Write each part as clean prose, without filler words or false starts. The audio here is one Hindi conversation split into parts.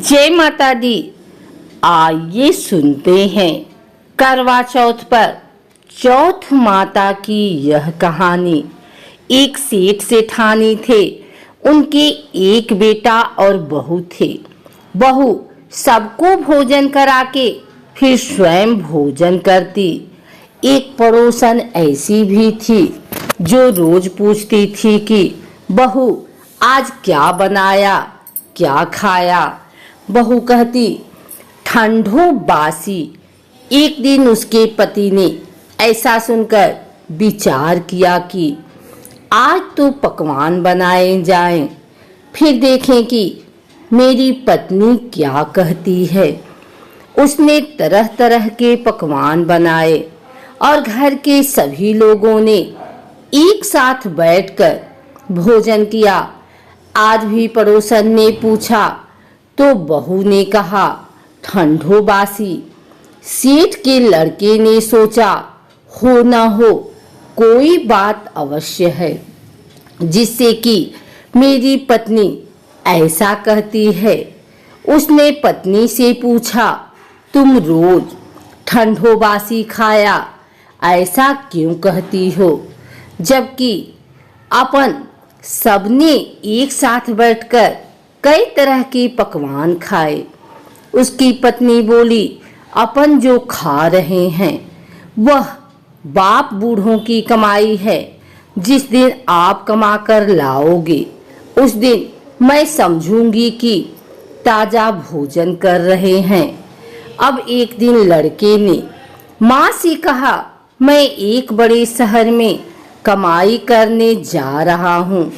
जय माता दी। आइए सुनते हैं करवा चौथ पर चौथ माता की यह कहानी। एक सेठ सेठानी थे। उनके एक बेटा और बहू थे। बहू सबको भोजन करा के फिर स्वयं भोजन करती। एक पड़ोसन ऐसी भी थी जो रोज पूछती थी कि बहू आज क्या बनाया, क्या खाया। बहू कहती ठंडो बासी। एक दिन उसके पति ने ऐसा सुनकर विचार किया कि आज तो पकवान बनाए जाएं, फिर देखें कि मेरी पत्नी क्या कहती है। उसने तरह तरह के पकवान बनाए और घर के सभी लोगों ने एक साथ बैठकर भोजन किया। आज भी पड़ोसन ने पूछा तो बहू ने कहा ठंडो बासी। सेठ के लड़के ने सोचा हो न हो कोई बात अवश्य है जिससे कि मेरी पत्नी ऐसा कहती है। उसने पत्नी से पूछा तुम रोज ठंडो बासी खाया ऐसा क्यों कहती हो, जबकि अपन सबने एक साथ बैठकर कई तरह के पकवान खाए। उसकी पत्नी बोली अपन जो खा रहे हैं वह बाप बूढ़ों की कमाई है। जिस दिन आप कमा कर लाओगे उस दिन मैं समझूंगी कि ताजा भोजन कर रहे हैं। अब एक दिन लड़के ने माँ से कहा मैं एक बड़े शहर में कमाई करने जा रहा हूँ।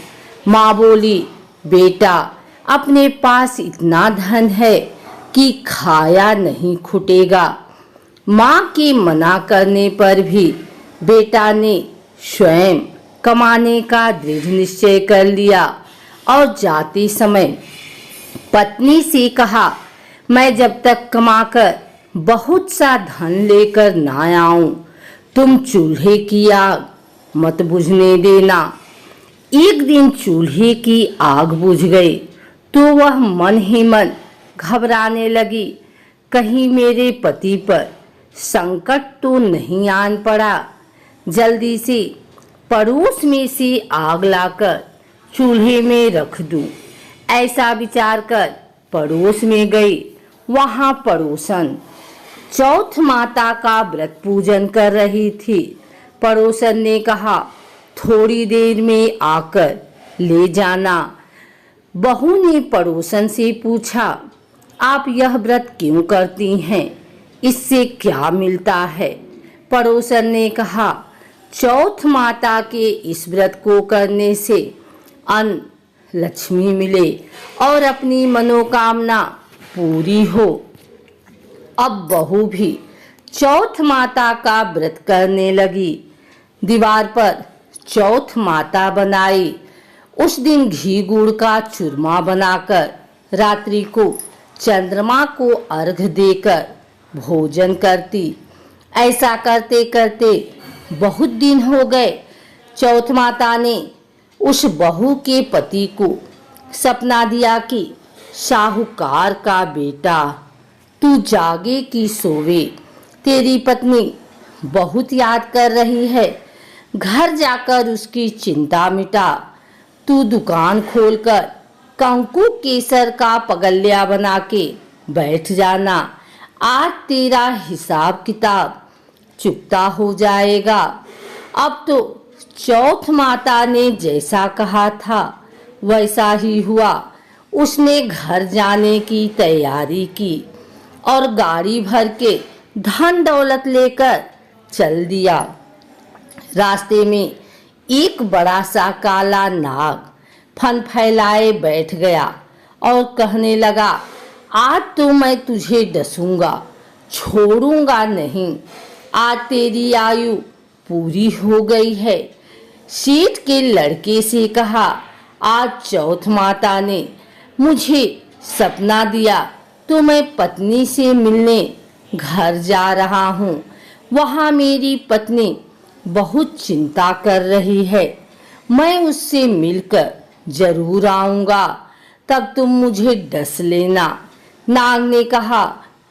माँ बोली बेटा अपने पास इतना धन है कि खाया नहीं खुटेगा। माँ के मना करने पर भी बेटा ने स्वयं कमाने का दृढ़ निश्चय कर लिया और जाते समय पत्नी से कहा मैं जब तक कमाकर बहुत सा धन लेकर ना आऊं तुम चूल्हे की आग मत बुझने देना। एक दिन चूल्हे की आग बुझ गई तो वह मन ही मन घबराने लगी, कहीं मेरे पति पर संकट तो नहीं आन पड़ा। जल्दी से पड़ोस में से आग लाकर चूल्हे में रख दूं। ऐसा विचार कर पड़ोस में गई। वहां पड़ोसन चौथ माता का व्रत पूजन कर रही थी। पड़ोसन ने कहा थोड़ी देर में आकर ले जाना। बहू ने पड़ोसन से पूछा आप यह व्रत क्यों करती हैं, इससे क्या मिलता है। पड़ोसन ने कहा चौथ माता के इस व्रत को करने से अन्न लक्ष्मी मिले और अपनी मनोकामना पूरी हो। अब बहू भी चौथ माता का व्रत करने लगी। दीवार पर चौथ माता बनाई। उस दिन घी गुड़ का चूरमा बनाकर रात्रि को चंद्रमा को अर्घ देकर भोजन करती। ऐसा करते करते बहुत दिन हो गए। चौथ माता ने उस बहू के पति को सपना दिया कि साहूकार का बेटा तू जागे कि सोवे, तेरी पत्नी बहुत याद कर रही है। घर जाकर उसकी चिंता मिटा। तू दुकान खोलकर कंकु केसर का पगल्या बना के बैठ जाना। आज तेरा हिसाब किताब चुकता हो जाएगा। अब तो चौथ माता ने जैसा कहा था वैसा ही हुआ। उसने घर जाने की तैयारी की और गाड़ी भर के धन दौलत लेकर चल दिया। रास्ते में एक बड़ा सा काला नाग फन फैलाए बैठ गया और कहने लगा आज तो मैं तुझे डसूंगा, छोड़ूंगा नहीं। आज तेरी आयु पूरी हो गई है। सेठ के लड़के से कहा आज चौथ माता ने मुझे सपना दिया तो मैं पत्नी से मिलने घर जा रहा हूँ। वहाँ मेरी पत्नी बहुत चिंता कर रही है। मैं उससे मिलकर जरूर आऊँगा, तब तुम मुझे डस लेना। नाग ने कहा,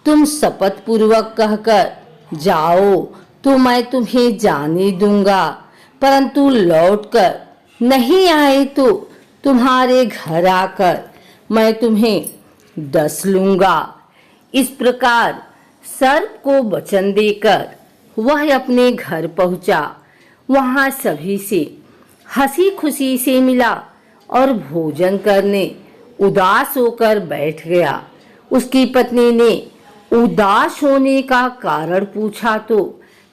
तुम शपथ पूर्वक कहकर जाओ तो मैं तुम्हें जाने दूंगा, परंतु लौटकर नहीं आए तो तुम्हारे घर आकर मैं तुम्हें डस लूंगा। इस प्रकार सर्प को वचन देकर वह अपने घर पहुंचा। वहां सभी से हंसी खुशी से मिला और भोजन करने उदास होकर बैठ गया। उसकी पत्नी ने उदास होने का कारण पूछा तो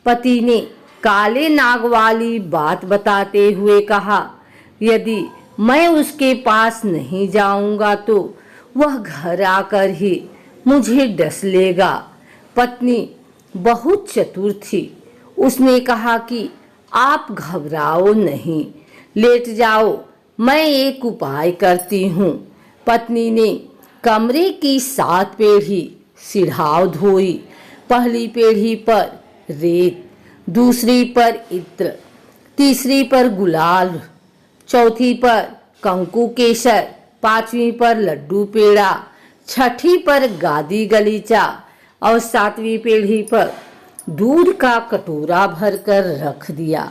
पति ने काले नाग वाली बात बताते हुए कहा, यदि मैं उसके पास नहीं जाऊंगा तो वह घर आकर ही मुझे डस लेगा। पत्नी बहुत चतुर थी। उसने कहा कि आप घबराओ नहीं, लेट जाओ, मैं एक उपाय करती हूँ। पत्नी ने कमरे की 7 पीढ़ी सिरहाव धोई। पहली पीढ़ी पर रेत, दूसरी पर इत्र, तीसरी पर गुलाल, चौथी पर कंकु केसर, 5वीं पर लड्डू पेड़ा, 6ठी पर गादी गलीचा और 7वीं पीढ़ी पर दूध का कटोरा भरकर रख दिया।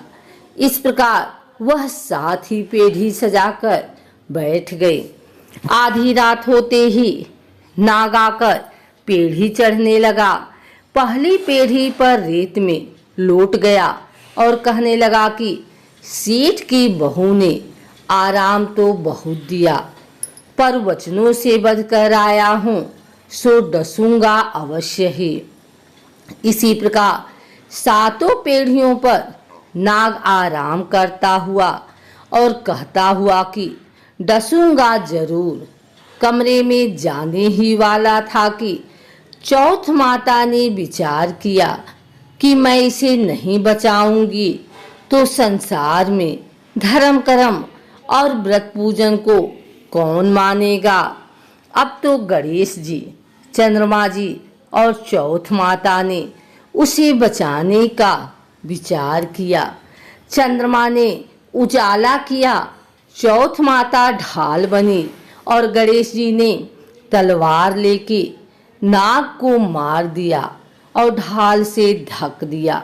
इस प्रकार वह 7 ही पीढ़ी सजाकर बैठ गए। आधी रात होते ही नाग आकर पीढ़ी चढ़ने लगा। पहली पीढ़ी पर रेत में लौट गया और कहने लगा कि सेठ की बहू ने आराम तो बहुत दिया, पर वचनों से बध कर आया हूँ, सो डसूंगा अवश्य ही। इसी प्रकार 7 पीढ़ियों पर नाग आराम करता हुआ और कहता हुआ कि डसूंगा जरूर। कमरे में जाने ही वाला था कि चौथ माता ने विचार किया कि मैं इसे नहीं बचाऊंगी तो संसार में धर्म कर्म और व्रत पूजन को कौन मानेगा। अब तो गणेश जी, चंद्रमा जी और चौथ माता ने उसे बचाने का विचार किया। चंद्रमा ने उजाला किया, चौथ माता ढाल बनी और गणेश जी ने तलवार लेके नाग को मार दिया और ढाल से ढक दिया।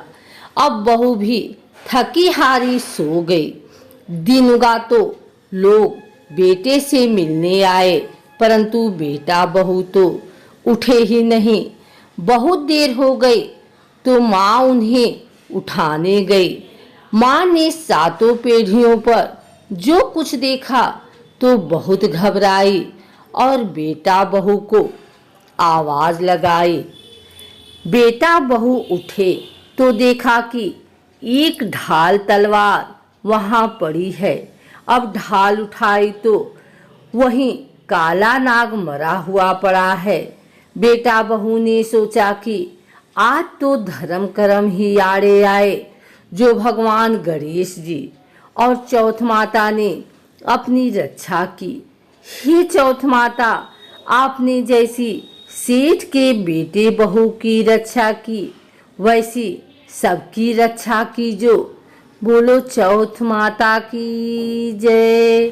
अब बहू भी थकी हारी सो गई। दिन उगा तो लोग बेटे से मिलने आए, परंतु बेटा बहू तो उठे ही नहीं। बहुत देर हो गई तो माँ उन्हें उठाने गई। माँ ने 7 पीढ़ियों पर जो कुछ देखा तो बहुत घबराई और बेटा बहू को आवाज लगाई। बेटा बहू उठे तो देखा कि एक ढाल तलवार वहां पड़ी है। अब ढाल उठाई तो वहीं काला नाग मरा हुआ पड़ा है। बेटा बहू ने सोचा कि आज तो धर्म कर्म ही आड़े आए, जो भगवान गणेश जी और चौथ माता ने अपनी रक्षा की। हे चौथ माता, आपने जैसी सेठ के बेटे बहू की रक्षा की, वैसी सबकी रक्षा कीजो। बोलो चौथ माता की जय।